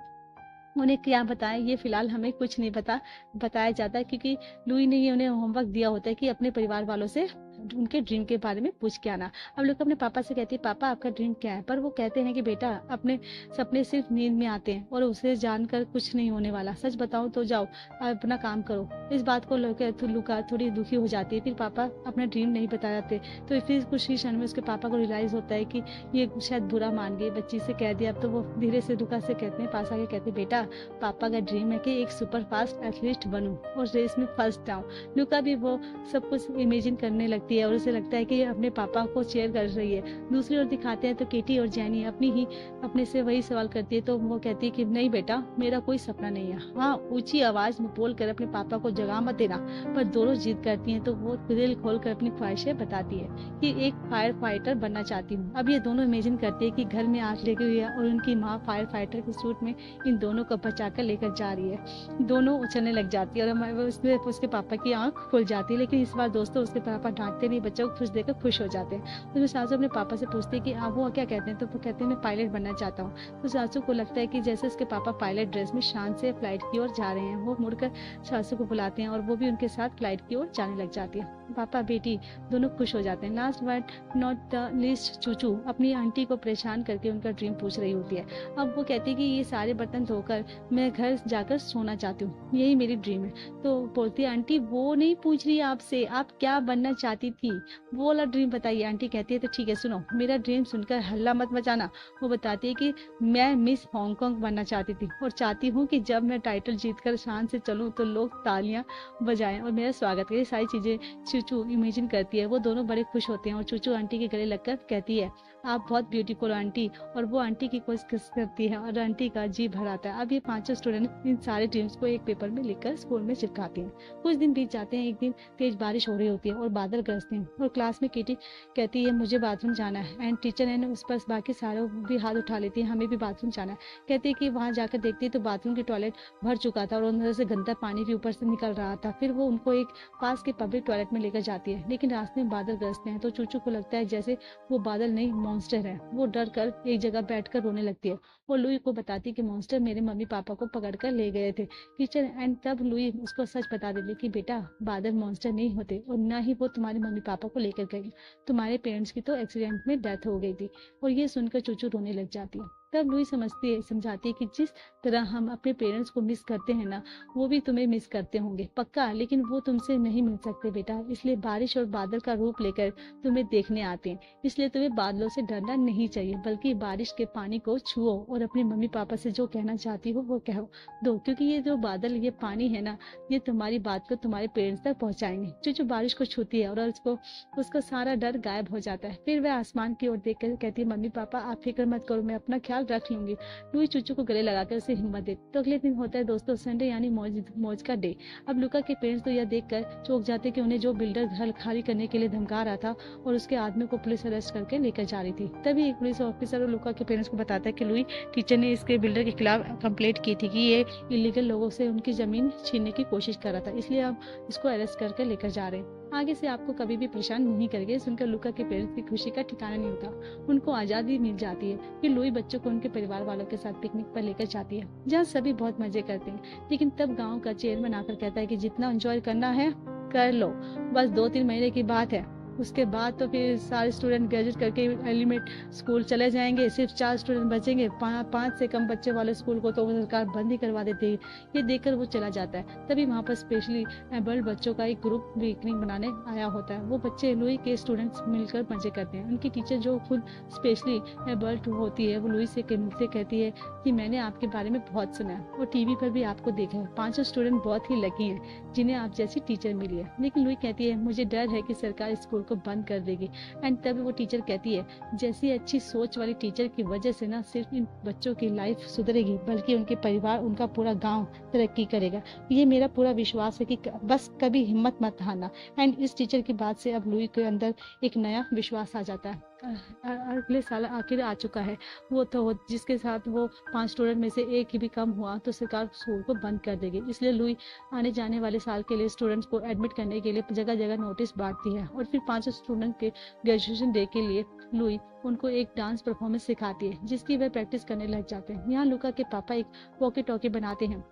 Speaker 1: उन्हें क्या बताएं ये फिलहाल हमें कुछ नहीं बताया जाता, क्योंकि लुई ने ये उन्हें होमवर्क दिया होता है कि अपने परिवार वालों से उनके ड्रीम के बारे में पूछ के आना। अब लोग अपने पापा से कहते हैं पापा आपका ड्रीम क्या है, पर वो कहते हैं कि बेटा अपने सपने सिर्फ नींद में आते हैं और उसे जानकर कुछ नहीं होने वाला, सच बताऊं तो जाओ अपना काम करो। इस बात को लेकर लुका थोड़ी दुखी हो जाती है। फिर पापा अपना ड्रीम नहीं बता जाते, तो फिर कुछ ही क्षण में उसके पापा को रियलाइज होता है कि ये शायद बुरा मान गई, बच्ची से कह दिया। अब तो वो धीरे से लुका से कहते हैं पास आके कहते बेटा पापा का ड्रीम है कि एक सुपर फास्ट एथलीट बनूं और रेस में फर्स्ट आऊं। लुका भी वो सब कुछ इमेजिन करने लगती है और उसे लगता है कि अपने पापा को चेयर कर रही है। दूसरी ओर दिखाते हैं तो केटी और जैनी अपने से वही सवाल करती है, तो वो कहती है कि नहीं बेटा मेरा कोई सपना नहीं है। हाँ ऊंची आवाज में बोलकर अपने पापा को जगा मत देना। पर दोनों जिद करती हैं तो वो दिल खोलकर अपनी ख्वाहिशें बताती है कि एक फायर फाइटर बनना चाहती हूँ। अब ये दोनों इमेजिन करती है कि घर में आग लगी हुई है और उनकी माँ फायर फाइटर के सूट में इन दोनों को बचाकर लेकर जा रही है। दोनों उछलने लग जाती है और उसके पापा की आंख खुल जाती है। लेकिन इस बार दोस्तों उसके पापा डांटते नहीं, बच्चों को खुश देखकर खुश हो जाते हैं। तो सासू अपने पापा से पूछती है कि आप वो क्या कहते हैं, तो वो कहते हैं मैं पायलट बनना चाहता हूँ। तो सासू को लगता है कि जैसे उसके पापा पायलट ड्रेस में शान से फ्लाइट की ओर जा रहे हैं। वो मुड़कर सासू को बुलाते हैं और वो भी उनके साथ फ्लाइट की ओर जाने लग जाती है। पापा बेटी दोनों खुश हो जाते हैं। Last but not the least ChuChu अपनी आंटी को परेशान करके उनका ड्रीम पूछ रही होती है। अब वो कहती है कि ये सारे बर्तन धोकर मैं घर जाकर सोना चाहती हूँ, यही मेरी ड्रीम है। तो बोलती है आंटी वो नहीं पूछ रही आपसे, आप क्या बनना चाहती थी, वो वाला ड्रीम बताइए। आंटी कहती है तो ठीक है सुनो, मेरा ड्रीम सुनकर हल्ला मत मचाना। वो बताती है कि मैं मिस हांगकांग बनना चाहती थी और चाहती हूँ कि जब मैं टाइटल जीतकर शान से चलूँ तो लोग तालियां बजाएं और मेरा स्वागत करें। सारी चीजें चूचू इमेजिन करती है। वो दोनों बड़े खुश होते हैं और चूचू आंटी के गले लगकर कहती है आप बहुत ब्यूटीफुल आंटी, और वो आंटी की कोशिश करती है और आंटी का जी भर आता है। अब ये पांचों स्टूडेंट इन सारे ड्रीम्स को एक पेपर में लिखकर स्कूल में चिपकाते हैं। कुछ दिन बीत जाते हैं। एक दिन तेज बारिश हो रही होती है और बादल गरजते हैं और क्लास में किटी कहती है मुझे बाथरूम जाना है। एंड टीचर ने उस पर बाकी सारों भी हाथ उठा लेती है, हमें भी बाथरूम जाना है। कहती है कि वहां जाकर देखती है तो बाथरूम की टॉयलेट भर चुका था और अंदर से गंदा पानी भी ऊपर से निकल रहा था। फिर वो उनको एक पास के पब्लिक टॉयलेट में लेकर जाती है, लेकिन रास्ते में बादल गरजते हैं तो चूचू को लगता है जैसे वो बादल नहीं मॉन्स्टर है। वो डर कर एक जगह बैठकर रोने लगती है। वो लुई को बताती कि मॉन्स्टर मेरे मम्मी पापा को पकड़कर ले गए थे टीचर। एंड तब लुई उसको सच बता देती कि बेटा बादल मॉन्स्टर नहीं होते और ना ही वो तुम्हारे मम्मी पापा को लेकर गए, तुम्हारे पेरेंट्स की तो एक्सीडेंट में डेथ हो गई थी। और ये सुनकर चूचू रोने लग जाती है। तब लुई समझाती है कि जिस तरह हम अपने पेरेंट्स को मिस करते हैं ना, वो भी तुम्हें मिस करते होंगे पक्का, लेकिन वो तुमसे नहीं मिल सकते बेटा, इसलिए बारिश और बादल का रूप लेकर तुम्हें देखने आते हैं। इसलिए तुम्हें बादलों से डरना नहीं चाहिए, बल्कि बारिश के पानी को छुओ और अपने मम्मी पापा से जो कहना चाहती हो वो कहो दो, क्योंकि ये जो बादल, ये पानी है ना, ये तुम्हारी बात को तुम्हारे पेरेंट्स तक पहुंचाएंगे। जो बारिश को छूती है और उसको उसका सारा डर गायब हो जाता है। फिर वह आसमान की ओर देखकर कहती है, मम्मी पापा आप फिक्र मत करो, मैं अपना ख्याल रख लूंगी। लुई चूचू को गले लगाकर उसे हिम्मत देती। तो अगले दिन होता है दोस्तों संडे, यानी मौज मौज का डे। अब लुका के पेरेंट्स तो यह देखकर चौंक जाते कि उन्हें जो बिल्डर घर खाली करने के लिए धमका रहा था और उसके आदमी को पुलिस अरेस्ट करके लेकर जा रही थी। तभी एक पुलिस ऑफिसर लुका के पेरेंट्स को बताता है कि लुई टीचर ने इसके बिल्डर के खिलाफ कंप्लेंट की थी कि ये इलीगल लोगों से उनकी जमीन छीनने की कोशिश कर रहा था, इसलिए हम इसको अरेस्ट करके लेकर जा रहे हैं। आगे से आपको कभी भी परेशान नहीं करेंगे। सुनकर लुका के पेरेंट्स की खुशी का ठिकाना नहीं होता। उनको आजादी मिल जाती है। फिर लुई बच्चों को उनके परिवार वालों के साथ पिकनिक पर लेकर जाती है, जहाँ सभी बहुत मजे करते हैं। लेकिन तब गांव का चेयरमैन आकर कहता है कि जितना एंजॉय करना है कर लो, बस 2-3 महीने की बात है, उसके बाद तो फिर सारे स्टूडेंट ग्रेजुएट करके एलिमेंट स्कूल चले जाएंगे, सिर्फ 4 स्टूडेंट बचेंगे। 5 से कम बच्चे वाले स्कूल को तो वो सरकार बंद ही करवा देती है। ये देखकर वो चला जाता है। तभी वहाँ पर स्पेशली एबल्ड बच्चों का एक ग्रुप पिकनिक बनाने आया होता है। वो बच्चे लुई के स्टूडेंट्स मिलकर मजे करते हैं। उनकी टीचर जो खुद स्पेशली एबल्ड होती है, वो लुई से कहती है कि मैंने आपके बारे में बहुत सुना है और टीवी पर भी आपको देखा है। 5 स्टूडेंट बहुत ही लकी हैं जिन्हें आप जैसी टीचर मिली है। लेकिन लुई कहती है मुझे डर है कि सरकार स्कूल को बंद कर देगी। एंड तब वो टीचर कहती है जैसी अच्छी सोच वाली टीचर की वजह से ना सिर्फ इन बच्चों की लाइफ सुधरेगी, बल्कि उनके परिवार, उनका पूरा गांव तरक्की करेगा। ये मेरा पूरा विश्वास है कि बस कभी हिम्मत मत हारना। एंड इस टीचर की बात से अब लुई के अंदर एक नया विश्वास आ जाता है। अगले साल आखिर आ चुका है, वो तो जिसके साथ वो 5 स्टूडेंट में से एक ही भी कम हुआ तो सरकार स्कूल को बंद कर देगी। इसलिए लुई आने जाने वाले साल के लिए स्टूडेंट्स को एडमिट करने के लिए जगह जगह नोटिस बांटती है। और फिर 5 स्टूडेंट के ग्रेजुएशन डे के लिए लुई उनको एक डांस परफॉर्मेंस सिखाती है, जिसकी वह प्रैक्टिस करने लग जाते हैं। यहाँ लुका के पापा एक वॉकी टॉकी बनाते हैं,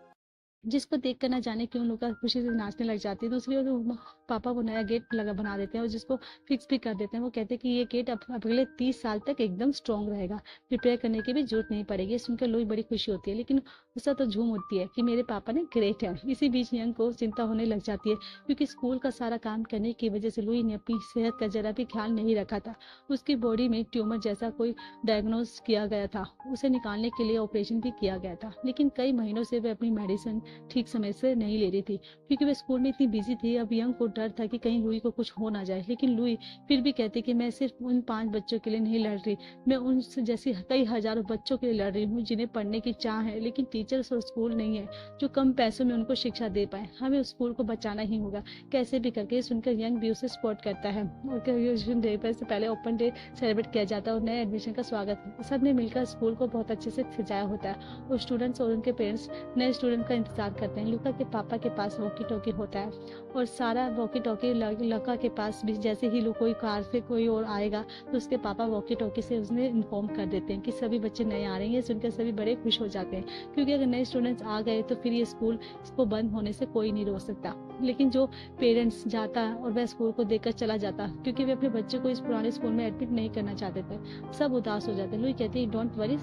Speaker 1: जिसको देखकर ना जाने क्यों लुका खुशी से नाचने लग जाती है। दूसरी ओर पापा वो नया गेट बना देते हैं और जिसको फिक्स भी कर देते हैं। वो कहते हैं कि ये गेट अब अगले 30 साल तक एकदम स्ट्रॉन्ग रहेगा, रिपेयर करने की भी जरूरत नहीं पड़ेगी। सुनकर लुई बड़ी खुशी होती है, लेकिन उसका तो झूम उठती है कि मेरे पापा ने ग्रेट है। इसी बीच यंग को चिंता होने लग जाती है, क्योंकि स्कूल का सारा काम करने की वजह से लुई ने अपनी सेहत का जरा भी ख्याल नहीं रखा था। उसकी बॉडी में ट्यूमर जैसा कोई डायग्नोज किया गया था, उसे निकालने के लिए ऑपरेशन भी किया गया था। लेकिन कई महीनों से वह अपनी मेडिसिन ठीक समय से नहीं ले रही थी, क्योंकि वह स्कूल में इतनी बिजी थी। अब यंग को डर था कि कहीं लुई को कुछ हो ना जाए। लेकिन लुई फिर भी कहती कि मैं सिर्फ उन 5 बच्चों के लिए नहीं लड़ रही, मैं उन जैसी कई हजारों बच्चों के लिए लड़ रही हूँ जिन्हें पढ़ने की चाह है, लेकिन टीचर्स और स्कूल नहीं है जो कम पैसों में उनको शिक्षा दे पाए। हमें उस स्कूल को बचाना ही होगा कैसे भी करके। सुनकर यंग भी उसे सपोर्ट करता है और ग्रेजुएशन डे पर से पहले ओपन डे सेलिब्रेट किया जाता है और नए एडमिशन का स्वागत सबने मिलकर स्कूल को बहुत अच्छे से सजाया होता है। और स्टूडेंट्स और उनके पेरेंट्स नए स्टूडेंट का इंतजार करते हैं। लुका के पापा के पास वॉकी टॉकी होता है और सारा वॉकी टॉकी लुका के पास भी। जैसे ही कोई कार से कोई और आएगा तो उसके पापा वॉकी टॉकी से उसने इन्फॉर्म कर देते हैं कि सभी बच्चे नए आ रहे हैं। सुनकर सभी बड़े खुश हो जाते हैं, क्योंकि अगर नए स्टूडेंट्स आ गए तो फिर ये स्कूल इसको बंद होने से कोई नहीं रोक सकता। लेकिन जो पेरेंट्स जाता है और वह स्कूल को देखकर चला जाता, क्योंकि वे अपने बच्चे को इस पुराने स्कूल में एडमिट नहीं करना चाहते थे। सब उदास हो जाते हैं। लुई कहती है डोंट वरी,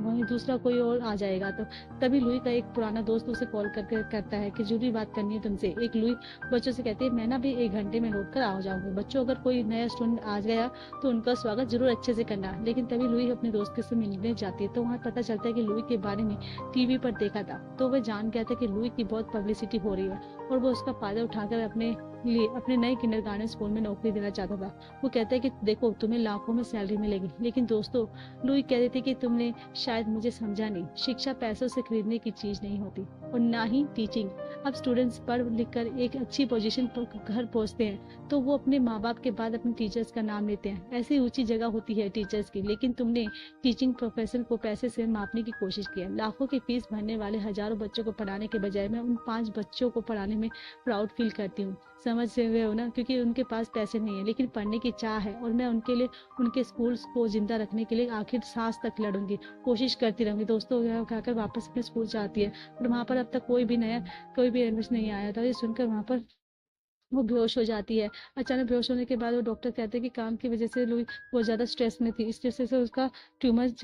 Speaker 1: वहीं दूसरा कोई और आ जाएगा। तो तभी लुई का एक पुराना दोस्त उसे कॉल करके कहता है कि जरूरी बात करनी है तुमसे। एक लुई बच्चों से कहती है मैं ना भी 1 घंटे में लौट कर आ जाऊंगी। बच्चों अगर कोई नया स्टूडेंट आ गया तो उनका स्वागत जरूर अच्छे से करना। लेकिन तभी लुई अपने दोस्त से मिलने जाती है तो वहाँ पता चलता है कि लुई के बारे में टीवी पर देखा था। तो वह जान गया था कि लुई की बहुत पब्लिसिटी हो रही है और वो उसका फायदा उठाकर अपने नए किंडरगार्टन स्कूल में नौकरी देना चाहता था। वो कहता है कि देखो तुम्हें लाखों में सैलरी मिलेगी। लेकिन दोस्तों लुई कह रही थी कि तुमने शायद मुझे समझा नहीं, शिक्षा पैसों से खरीदने की चीज नहीं होती और ना ही टीचिंग। अब स्टूडेंट्स पढ़ लिख कर एक अच्छी पोजीशन पर घर पहुंचते हैं तो वो अपने माँ बाप के बाद अपने टीचर्स का नाम लेते हैं। ऐसी ऊंची जगह होती है टीचर्स की। लेकिन तुमने टीचिंग प्रोफेशन को पैसे से मापने की कोशिश की है। लाखों की फीस भरने वाले हजारों बच्चों को पढ़ाने के बजाय मैं उन 5 बच्चों को पढ़ाने में प्राउड फील करती हूँ। समझ रहे हो ना, क्योंकि उनके पास पैसे नहीं है लेकिन पढ़ने की चाह है और मैं उनके लिए उनके स्कूल को जिंदा रखने के लिए आखिर सांस तक लड़ूंगी, कोशिश करती रहूंगी। दोस्तों खाकर वापस अपने स्कूल जाती है और वहाँ पर अब तक कोई भी एडमिशन नहीं आया था। ये सुनकर वहाँ पर वो बेहोश हो जाती है। अचानक बेहोश होने के बाद वो डॉक्टर कहते हैं कि काम की वजह से लुई बहुत ज़्यादा स्ट्रेस में थी, इस वजह से उसका ट्यूमर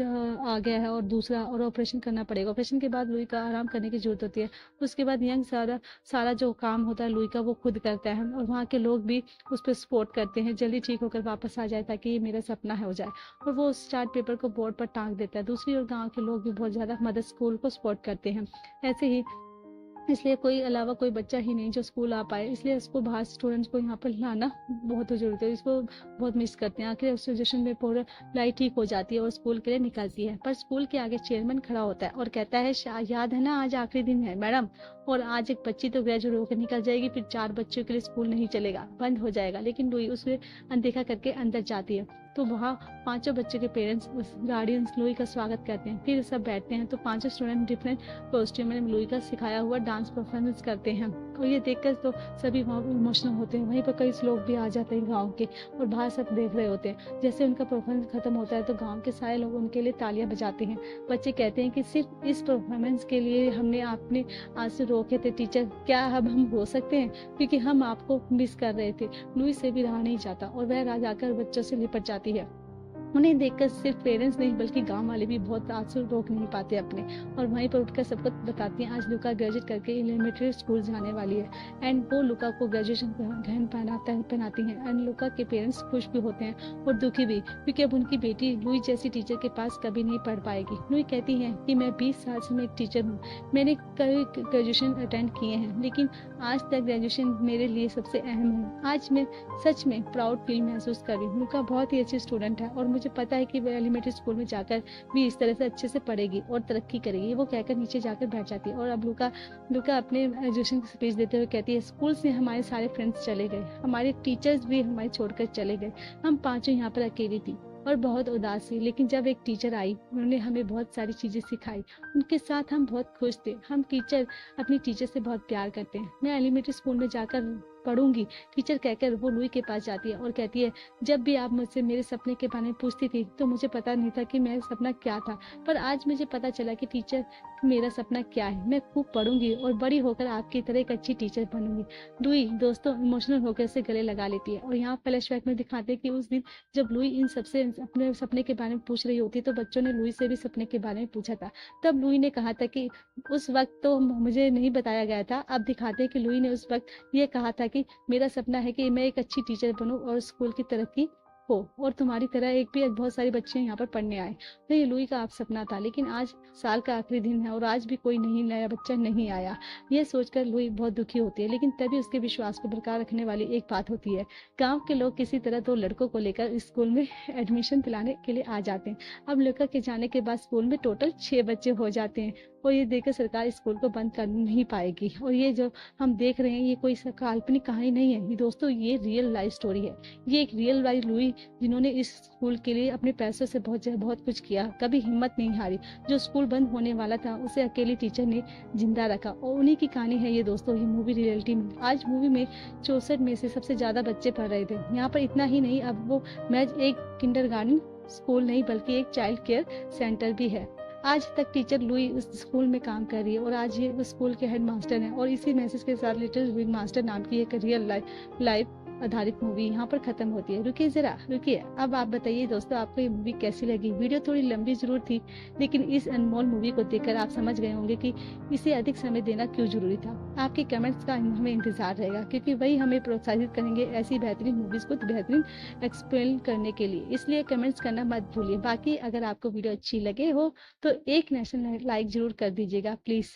Speaker 1: आ गया है और दूसरा और ऑपरेशन करना पड़ेगा। ऑपरेशन के बाद लुई का आराम करने की ज़रूरत होती है। उसके बाद यंग सारा सारा जो काम होता है लुई का वो खुद करता है और वहाँ के लोग भी उस पर सपोर्ट करते हैं, जल्दी ठीक होकर वापस आ जाए ताकि ये मेरा सपना हो जाए। और वो उस चार्ट पेपर को बोर्ड पर टांग देता है। दूसरी ओर गाँव के लोग भी बहुत ज़्यादा मदद स्कूल को सपोर्ट करते हैं। ऐसे ही इसलिए कोई अलावा कोई बच्चा ही नहीं जो स्कूल आ पाए, इसलिए उसको बाहर स्टूडेंट्स को यहाँ पर लाना बहुत जरूरत है। इसको बहुत मिस करते हैं। आखिर सिचुएशन में पूरा लाइट ठीक हो जाती है और स्कूल के लिए निकलती है। पर स्कूल के आगे चेयरमैन खड़ा होता है और कहता है याद है ना आज आखिरी दिन है मैडम, और आज एक बच्ची तो ग्रेजुएट होकर निकल जाएगी, फिर 4 बच्चों के लिए स्कूल नहीं चलेगा, बंद हो जाएगा। लेकिन लुई उसे अनदेखा करके अंदर जाती है। तो वहाँ 5 बच्चों के पेरेंट्स उस गार्डियंस लुई का स्वागत करते हैं। फिर सब बैठते हैं तो 5 स्टूडेंट डिफरेंट कॉस्ट्यूम में लुई का सिखाया हुआ डांस परफॉर्मेंस करते हैं और ये देखकर तो सभी वहाँ इमोशनल होते हैं। वहीं पर कई लोग भी आ जाते हैं गांव के और बाहर सब देख रहे होते हैं। जैसे उनका परफॉर्मेंस खत्म होता है तो गांव के सारे लोग उनके लिए तालियां बजाते हैं। बच्चे कहते हैं कि सिर्फ इस परफॉर्मेंस के लिए हमने आपने आंसू रोके थे टीचर, क्या अब हम हो सकते हैं, क्योंकि हम आपको मिस कर रहे थे। लुई से भी रहा नहीं जाता और वह जाकर बच्चों से लिपट जाती है। उन्हें देखकर सिर्फ पेरेंट्स नहीं बल्कि गांव वाले भी बहुत आंसू रोक नहीं पाते अपने, और वहीं पर उठकर सबको बताती हैं आज लुका ग्रेजुएट करके एलिमेंट्री स्कूल जाने वाली है। एंड वो लुका को ग्रेजुएशन गहन पहनाती हैं। एंड लुका के पेरेंट्स खुश भी होते हैं और दुखी भी, क्योंकि अब उनकी बेटी लुई जैसी टीचर के पास कभी नहीं पढ़ पाएगी। लुई कहती है कि मैं 20 साल से मैं एक टीचर हूँ, मैंने कई ग्रेजुएशन अटेंड किए हैं, लेकिन आज तक ग्रेजुएशन मेरे लिए सबसे अहम है। आज मैं सच में प्राउड फील महसूस कर रही हूँ। लुका बहुत ही अच्छी स्टूडेंट है और मुझे पता है कि वह एलिमेंट्री स्कूल में जाकर भी इस तरह से अच्छे से पढ़ेगी और तरक्की करेगी। वो कहकर नीचे जाकर बैठ जाती है और अब लुका अपने एजुकेशन की स्पीच देते हुए कहती है स्कूल से हमारे सारे फ्रेंड्स चले गए, हमारे टीचर्स भी हमारे छोड़कर चले गए, हम 5 यहाँ पर अकेली थी और बहुत उदास थी। लेकिन जब एक टीचर आई उन्होंने हमें बहुत सारी चीजें सिखाई, उनके साथ हम बहुत खुश थे। हम टीचर अपनी टीचर से बहुत प्यार करते हैं। मैं एलिमेंट्री स्कूल में जाकर पढ़ूंगी, टीचर कहकर वो लुई के पास जाती है और कहती है जब भी आप मुझसे मेरे सपने के बारे में पूछती थी तो मुझे पता नहीं था कि मेरा सपना क्या था, पर आज मुझे पता चला कि टीचर मेरा सपना क्या है। मैं खूब पढ़ूंगी और बड़ी होकर आपकी तरह एक अच्छी टीचर बनूंगी। लुई दोस्तों इमोशनल होकर से गले लगा लेती है। और यहाँ फ्लैशबैक में दिखाते हैं कि उस दिन जब लुई इन सबसे अपने सपने के बारे में पूछ रही होती तो बच्चों ने लुई से भी सपने के बारे में पूछा था। तब लुई ने कहा था कि उस वक्त तो मुझे नहीं बताया गया था। अब दिखाते हैं कि लुई ने उस वक्त ये कहा था कि मेरा सपना है कि मैं एक अच्छी टीचर बनूं और स्कूल की तरक्की हो और तुम्हारी तरह एक भी बहुत सारे बच्चे यहाँ पर पढ़ने आए। तो ये लुई का आप सपना था, लेकिन आज साल का आखिरी दिन है और आज भी कोई नहीं नया बच्चा नहीं आया। ये सोचकर लुई बहुत दुखी होती है, लेकिन तभी उसके विश्वास को बरकरार रखने वाली एक बात होती है। गांव के लोग किसी तरह 2 लड़कों को लेकर स्कूल में एडमिशन दिलाने के लिए आ जाते हैं। अब लड़का के जाने के बाद स्कूल में टोटल 6 बच्चे हो जाते हैं और ये देखकर सरकार स्कूल को बंद कर नहीं पाएगी। और ये जो हम देख रहे हैं ये कोई काल्पनिक कहानी नहीं है, ये दोस्तों ये रियल लाइफ स्टोरी है। ये एक रियल लाइफ लुई जिन्होंने इस स्कूल के लिए अपने पैसों से बहुत कुछ किया, कभी हिम्मत नहीं हारी। जो स्कूल बंद होने वाला था उसे अकेली टीचर ने जिंदा रखा और उन्हीं की कहानी है ये दोस्तों। ये मूवी रियलिटी में आज मूवी में 64 में से सबसे ज्यादा बच्चे पढ़ रहे थे। यहाँ पर इतना ही नहीं, अब वो मैच एक किंडरगार्टन स्कूल नहीं बल्कि एक चाइल्ड केयर सेंटर भी है। आज तक टीचर लुई उस स्कूल में काम कर रही है और आज ये उस स्कूल के हेड मास्टर हैं। और इसी मैसेज के साथ लिटिल बिग मास्टर नाम की एक रियल लाइफ आधारित मूवी यहाँ पर खत्म होती है। रुकिए जरा रुकिए, अब आप बताइए दोस्तों आपको ये मूवी कैसी लगी। वीडियो थोड़ी लंबी जरूर थी, लेकिन इस अनमोल मूवी को देखकर आप समझ गए होंगे कि इसे अधिक समय देना क्यों जरूरी था। आपके कमेंट्स का हमें इंतजार रहेगा, क्योंकि वही हमें प्रोत्साहित करेंगे ऐसी बेहतरीन मूवीज को बेहतरीन एक्सप्लेन करने के लिए। इसलिए कमेंट्स करना मत भूलिए। बाकी अगर आपको वीडियो अच्छी लगे हो तो एक नेशनल लाइक जरूर कर दीजिएगा प्लीज।